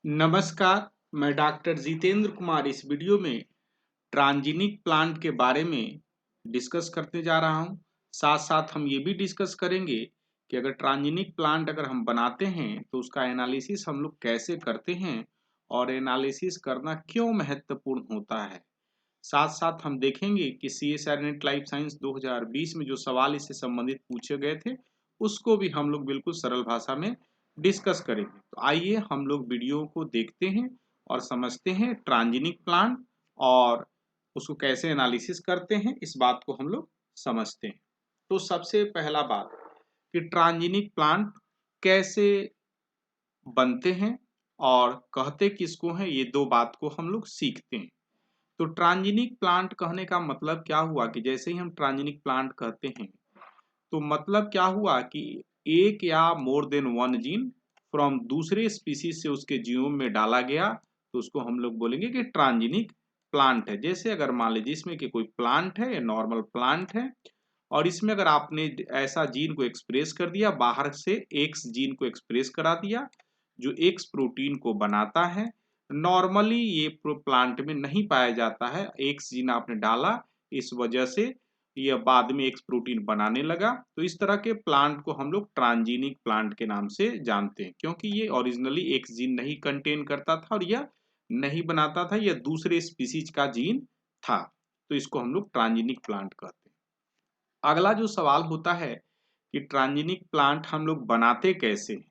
नमस्कार, मैं डॉक्टर जितेंद्र कुमार इस वीडियो में ट्रांजिनिक प्लांट के बारे में डिस्कस करने जा रहा हूं। साथ साथ हम ये भी डिस्कस करेंगे कि अगर ट्रांजिनिक प्लांट अगर हम बनाते हैं तो उसका एनालिसिस हम लोग कैसे करते हैं और एनालिसिस करना क्यों महत्वपूर्ण होता है। साथ साथ हम देखेंगे कि CSIR नेट लाइफ साइंस 2020 में जो सवाल इससे संबंधित पूछे गए थे उसको भी हम लोग बिल्कुल सरल भाषा में डिस्कस करेंगे। तो आइए हम लोग वीडियो को देखते हैं और समझते हैं ट्रांजिनिक प्लांट और उसको कैसे एनालिसिस करते हैं, इस बात को हम लोग समझते हैं। तो सबसे पहला बात कि ट्रांजिनिक प्लांट कैसे बनते हैं और कहते किसको हैं, ये दो बात को हम लोग सीखते हैं। तो ट्रांजिनिक प्लांट कहने का मतलब क्या हुआ कि जैसे ही हम ट्रांजिनिक प्लांट कहते हैं तो मतलब क्या हुआ कि एक या more than one gene from दूसरे स्पीसीज से उसके जीनोम में डाला गया तो उसको हम लोग बोलेंगे कि ट्रांजिनिक प्लांट है। जैसे अगर मान लीजिए इसमें कि कोई प्लांट है या नॉर्मल प्लांट है और इसमें अगर आपने ऐसा जीन को एक्सप्रेस कर दिया, बाहर से एक्स जीन को एक्सप्रेस करा दिया जो एक्स प्रोटीन को बनाता है। नॉर्मली ये प्लांट में नहीं पाया जाता है, एक्स जीन आपने डाला इस वजह से यह बाद में एक्स प्रोटीन बनाने लगा। तो इस तरह के प्लांट को हम लोग ट्रांजिनिक प्लांट के नाम से जानते हैं, क्योंकि ये ओरिजिनली एक्स जीन नहीं कंटेन करता था और यह नहीं बनाता था, यह दूसरे स्पीसीज का जीन था। तो इसको हम लोग ट्रांजिनिक प्लांट कहते हैं। अगला जो सवाल होता है कि ट्रांजिनिक प्लांट हम लोग बनाते कैसे हैं।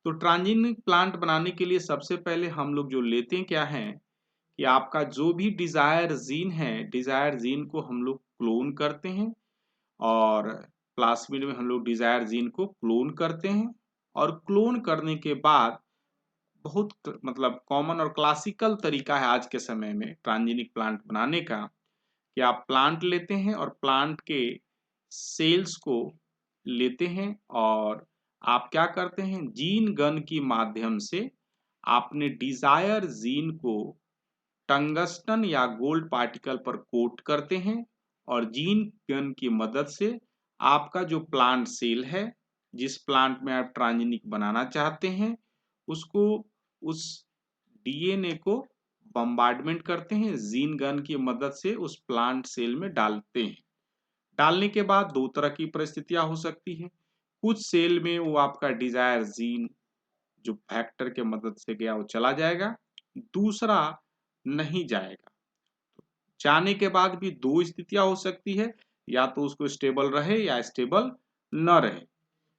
तो ट्रांजिनिक प्लांट बनाने के लिए सबसे पहले हम लोग जो लेते हैं क्या है कि आपका जो भी डिजायर जीन है, डिजायर जीन को हम लोग क्लोन करते हैं और प्लास्मिड में हम लोग डिजायर जीन को क्लोन करते हैं। और क्लोन करने के बाद बहुत मतलब कॉमन और क्लासिकल तरीका है आज के समय में ट्रांजिनिक प्लांट बनाने का कि आप प्लांट लेते हैं और प्लांट के सेल्स को लेते हैं और आप क्या करते हैं, जीन गन की माध्यम से आपने डिजायर जीन को टंगस्टन या गोल्ड पार्टिकल पर कोट करते हैं और जीन गन की मदद से आपका जो प्लांट सेल है, जिस प्लांट में आप ट्रांजिनिक बनाना चाहते हैं, उसको उस डीएनए को बम्बार्डमेंट करते हैं, जीन गन की मदद से उस प्लांट सेल में डालते हैं। डालने के बाद दो तरह की परिस्थितियां हो सकती है। कुछ सेल में वो आपका डिजायर जीन जो फैक्टर के मदद से गया वो चला जाएगा, दूसरा नहीं जाएगा। जाने के बाद भी दो स्थितियां हो सकती है, या तो उसको स्टेबल रहे या स्टेबल न रहे।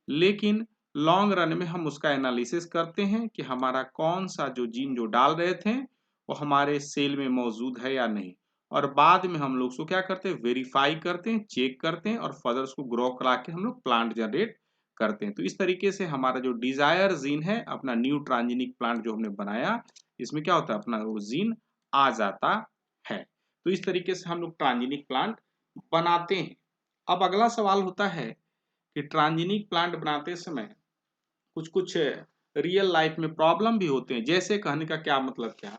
लेकिन लॉन्ग रन में हम उसका एनालिसिस करते हैं कि हमारा कौन सा जो जीन जो डाल रहे थे वो हमारे सेल में मौजूद है या नहीं। और बाद में हम लोग उसको क्या करते हैं, वेरीफाई करते हैं, चेक करते हैं और फर्दर उसको ग्रो करा के हम लोग प्लांट जनरेट करते हैं। तो इस तरीके से हमारा जो डिजायर जीन है, अपना न्यू ट्रांजिनिक प्लांट जो हमने बनाया, इसमें क्या होता है, अपना वो जीन आ जाता है। तो इस तरीके से हम लोग ट्रांजिनिक प्लांट बनाते हैं। अब अगला सवाल होता है कि ट्रांजिनिक प्लांट बनाते समय कुछ कुछ रियल लाइफ में प्रॉब्लम भी होते हैं। जैसे कहने का क्या मतलब, क्या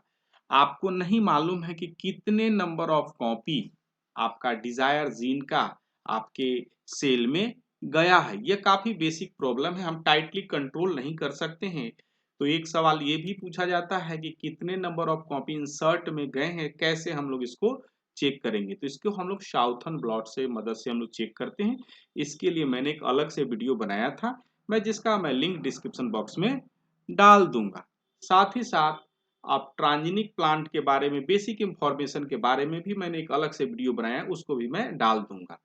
आपको नहीं मालूम है कि कितने नंबर ऑफ कॉपी आपका डिजायर जीन का आपके सेल में गया है। यह काफी बेसिक प्रॉब्लम है, हम टाइटली कंट्रोल नहीं कर सकते हैं। तो एक सवाल ये भी पूछा जाता है कि कितने नंबर ऑफ कॉपी इंसर्ट में गए हैं, कैसे हम लोग इसको चेक करेंगे। तो इसको हम लोग शाउथन ब्लॉट से मदद से हम लोग चेक करते हैं। इसके लिए मैंने एक अलग से वीडियो बनाया था, जिसका मैं लिंक डिस्क्रिप्शन बॉक्स में डाल दूंगा। साथ ही साथ आप ट्रांजिनिक प्लांट के बारे में बेसिक इंफॉर्मेशन के बारे में भी मैंने एक अलग से वीडियो बनाया है, उसको भी मैं डाल दूंगा,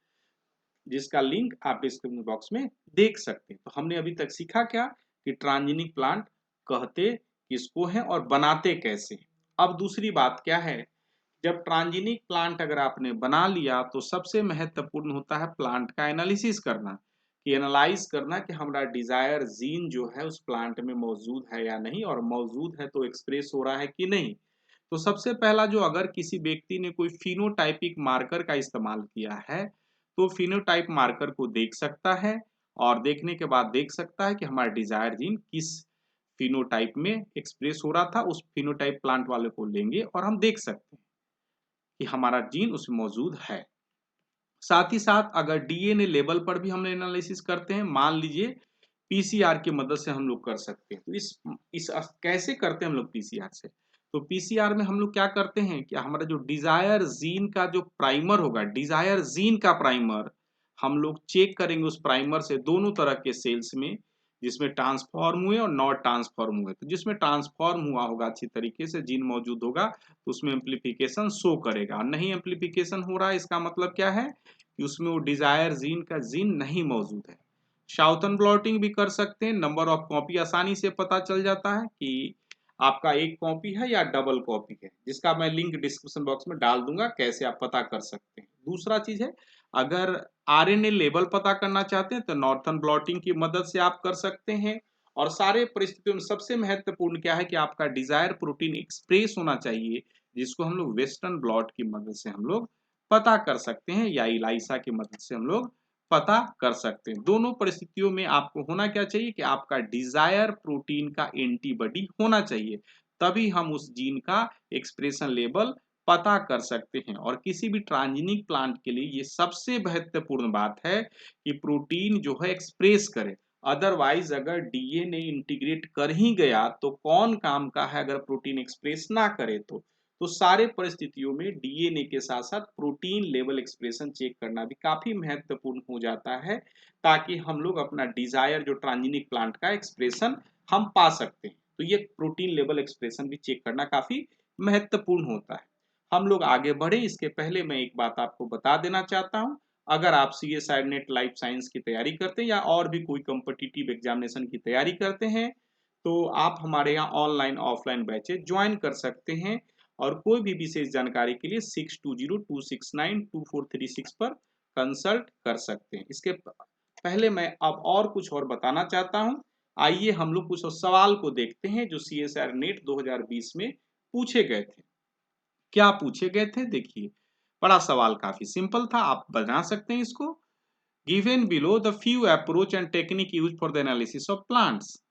जिसका लिंक आप डिस्क्रिप्शन बॉक्स में देख सकते हैं। तो हमने अभी तक सीखा क्या कि ट्रांजिनिक प्लांट कहते किसको है और बनाते कैसे। अब दूसरी बात क्या है, जब ट्रांजिनिक प्लांट अगर आपने बना लिया तो सबसे महत्वपूर्ण होता है प्लांट का एनालिसिस करना, कि एनालाइज करना कि हमारा डिजायर जीन जो है उस प्लांट में मौजूद है या नहीं, और मौजूद है तो एक्सप्रेस हो रहा है कि नहीं। तो सबसे पहला जो, अगर किसी व्यक्ति ने कोई फिनोटाइपिक मार्कर का इस्तेमाल किया है तो फिनोटाइप मार्कर को देख सकता है और देखने के बाद देख सकता है कि हमारा डिजायर जीन किस फिनोटाइप में एक्सप्रेस हो रहा था। उस फिनोटाइप प्लांट वाले को लेंगे और हम देख सकते हैं कि हमारा जीन उसमें मौजूद है। साथ ही साथ अगर डीएनए लेवल पर भी हम एनालिसिस करते हैं, मान लीजिए पीसीआर की मदद से हम लोग कर सकते हैं। तो इस कैसे करते हैं हम लोग पीसीआर से? तो पीसीआर में हम लोग क्या करते हैं कि हमारा जो डिजायर जीन का जो प्राइमर होगा, डिजायर जीन का प्राइमर हम लोग चेक करेंगे उस प्राइमर से दोनों तरह के सेल्स में, जिसमें ट्रांसफॉर्म हुए और नॉट ट्रांसफॉर्म हुए। तो जिसमें ट्रांसफॉर्म हुआ होगा अच्छी तरीके से जीन मौजूद होगा तो उसमें एम्प्लीफिकेशन शो करेगा, और नहीं एम्प्लीफिकेशन हो रहा है इसका मतलब क्या है कि उसमें वो डिजायर जीन का जीन नहीं मौजूद है। शाउथन ब्लॉटिंग भी कर सकते हैं, नंबर ऑफ कॉपी आसानी से पता चल जाता है कि आपका एक कॉपी है या डबल कॉपी है, जिसका मैं लिंक डिस्क्रिप्शन बॉक्स में डाल दूंगा, कैसे आप पता कर सकते हैं। दूसरा चीज है, अगर आरएनए लेवल पता करना चाहते हैं तो नॉर्थन ब्लॉटिंग की मदद से आप कर सकते हैं। और सारे परिस्थितियों में सबसे महत्वपूर्ण क्या है कि आपका डिजायर प्रोटीन एक्सप्रेस होना चाहिए, जिसको हम लोग वेस्टर्न ब्लॉट की मदद से हम लोग पता कर सकते हैं, या इलाइसा की मदद से हम लोग पता कर सकते हैं। दोनों परिस्थितियों में आपको होना क्या चाहिए कि आपका डिजायर प्रोटीन का एंटीबॉडी होना चाहिए, तभी हम उस जीन का एक्सप्रेशन लेवल पता कर सकते हैं। और किसी भी ट्रांजिनिक प्लांट के लिए ये सबसे महत्वपूर्ण बात है कि प्रोटीन जो है एक्सप्रेस करे। अदरवाइज अगर डीएनए इंटीग्रेट कर ही गया तो कौन काम का है अगर प्रोटीन एक्सप्रेस ना करे तो सारे परिस्थितियों में डीएनए के साथ साथ प्रोटीन लेवल एक्सप्रेशन चेक करना भी काफी महत्वपूर्ण हो जाता है, ताकि हम लोग अपना डिजायर जो ट्रांजिनिक प्लांट का एक्सप्रेशन हम पा सकते हैं। तो ये प्रोटीन लेवल एक्सप्रेशन भी चेक करना काफी महत्वपूर्ण होता है। हम लोग आगे बढ़े इसके पहले मैं एक बात आपको बता देना चाहता हूं। अगर आप सीएसआई नेट लाइफ साइंस की तैयारी करते हैं या और भी कोई कॉम्पिटिटिव एग्जामिनेशन की तैयारी करते हैं तो आप हमारे यहाँ ऑनलाइन ऑफलाइन बैचेज ज्वाइन कर सकते हैं। और कोई भी विशेष जानकारी के लिए 6202692436 पर कंसल्ट कर सकते हैं। इसके पहले मैं अब और कुछ और बताना चाहता हूं। आइए हम लोग कुछ सवाल को देखते हैं जो सीएसआर नेट 2020 में पूछे गए थे। क्या पूछे गए थे देखिए, बड़ा सवाल काफी सिंपल था, आप बना सकते हैं इसको। Given below the few approach and technique use for the analysis of plants.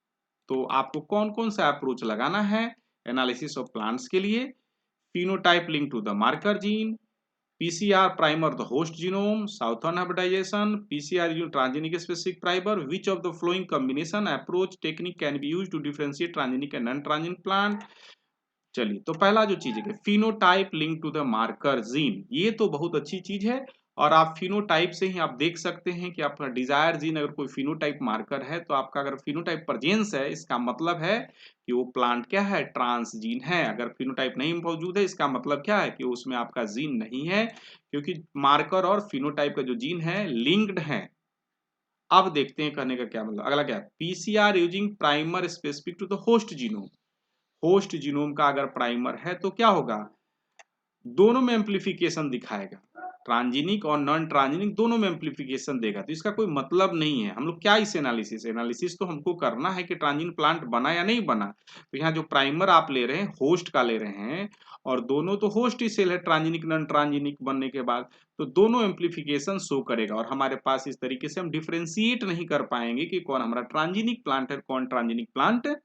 तो आपको कौन कौन सा अप्रोच लगाना है एनालिसिस ऑफ प्लांट्स के लिए? phenotype linked to the marker gene, PCR primer the host genome, Southern hybridization, PCR using transgenic specific primer. Which of the following combination approach technique can be used to differentiate transgenic and non-transgenic plant? चलिए, तो पहला जो चीज है phenotype link to the marker gene, ये तो बहुत अच्छी चीज है। और आप फिनोटाइप से ही आप देख सकते हैं कि आपका डिजायर जीन अगर कोई फिनोटाइप मार्कर है तो आपका अगर फिनोटाइप प्रेजेंस है इसका मतलब है कि वो प्लांट क्या है, ट्रांस जीन है। अगर फिनोटाइप नहीं मौजूद है इसका मतलब क्या है कि उसमें आपका जीन नहीं है, क्योंकि मार्कर और फिनोटाइप का जो जीन है लिंक्ड है। अब देखते हैं कहने का क्या मतलब। अगला क्या है, PCR using primer specific to the host genome. Host genome का अगर प्राइमर है तो क्या होगा, दोनों में एम्प्लीफिकेशन दिखाएगा, ट्रांजिनिक और नॉन ट्रांजिनिक दोनों में एम्प्लीफिकेशन देगा। तो इसका कोई मतलब नहीं है। हम लोग क्या इस एनालिसिस तो हमको करना है कि ट्रांजिनिक प्लांट बना या नहीं बना। तो यहाँ जो प्राइमर आप ले रहे हैं होस्ट का ले रहे हैं, और दोनों तो होस्ट ही सेल है ट्रांजिनिक नॉन ट्रांजिनिक बनने के बाद, तो दोनों एम्प्लीफिकेशन शो करेगा। और हमारे पास इस तरीके से हम डिफ्रेंशिएट नहीं कर पाएंगे कि कौन हमारा ट्रांजिनिक प्लांट है कौन ट्रांजिनिक प्लांट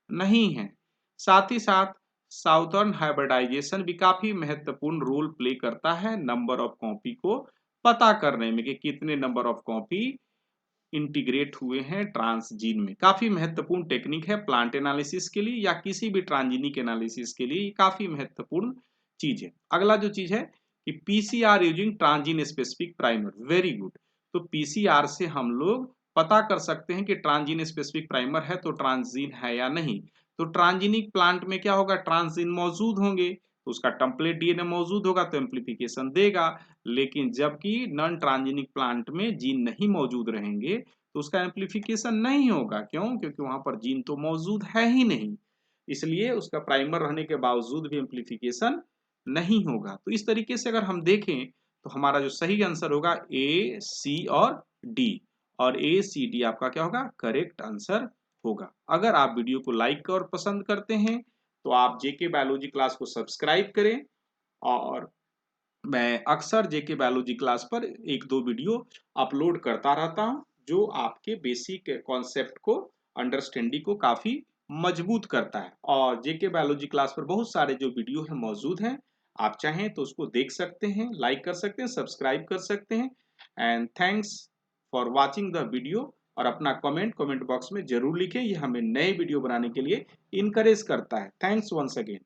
नहीं है। साथ ही साथ साउथर्न हाइब्रिडाइजेशन भी काफी महत्वपूर्ण रोल प्ले करता है नंबर ऑफ कॉपी को पता करने में, कि कितने नंबर ऑफ कॉपी इंटीग्रेट हुए हैं ट्रांसजीन में। काफी महत्वपूर्ण टेक्निक है प्लांट एनालिसिस के लिए या किसी भी ट्रांजिनिक एनालिसिस के लिए, काफी महत्वपूर्ण चीज है। अगला जो चीज है कि PCR using transgene specific primer, very good. तो पीसीआर से हम लोग पता कर सकते हैं कि ट्रांजिन स्पेसिफिक प्राइमर है तो ट्रांसजीन है या नहीं। तो ट्रांजिनिक प्लांट में क्या होगा, ट्रांसजीन मौजूद होंगे तो उसका टेम्पलेट डीएनए मौजूद होगा तो एम्प्लीफिकेशन देगा। लेकिन जबकि नॉन ट्रांजिनिक प्लांट में जीन नहीं मौजूद रहेंगे तो उसका एम्प्लीफिकेशन नहीं होगा। क्यों? क्योंकि वहां पर जीन तो मौजूद है ही नहीं, इसलिए उसका प्राइमर रहने के बावजूद भी एम्प्लीफिकेशन नहीं होगा। तो इस तरीके से अगर हम देखें तो हमारा जो सही आंसर होगा ए, सी और डी। और ए, सी, डी आपका क्या होगा, करेक्ट आंसर होगा। अगर आप वीडियो को लाइक और पसंद करते हैं तो आप जेके बायोलॉजी क्लास को सब्सक्राइब करें। और मैं अक्सर जेके बायोलॉजी क्लास पर एक दो वीडियो अपलोड करता रहता हूं जो आपके बेसिक कॉन्सेप्ट को, अंडरस्टैंडिंग को काफी मजबूत करता है। और जेके बायोलॉजी क्लास पर बहुत सारे जो वीडियो है मौजूद हैं, आप चाहें तो उसको देख सकते हैं, लाइक कर सकते हैं, सब्सक्राइब कर सकते हैं। And thanks for watching the video. और अपना कमेंट बॉक्स में जरूर लिखें। ये हमें नए वीडियो बनाने के लिए इनकरेज करता है। Thanks once again.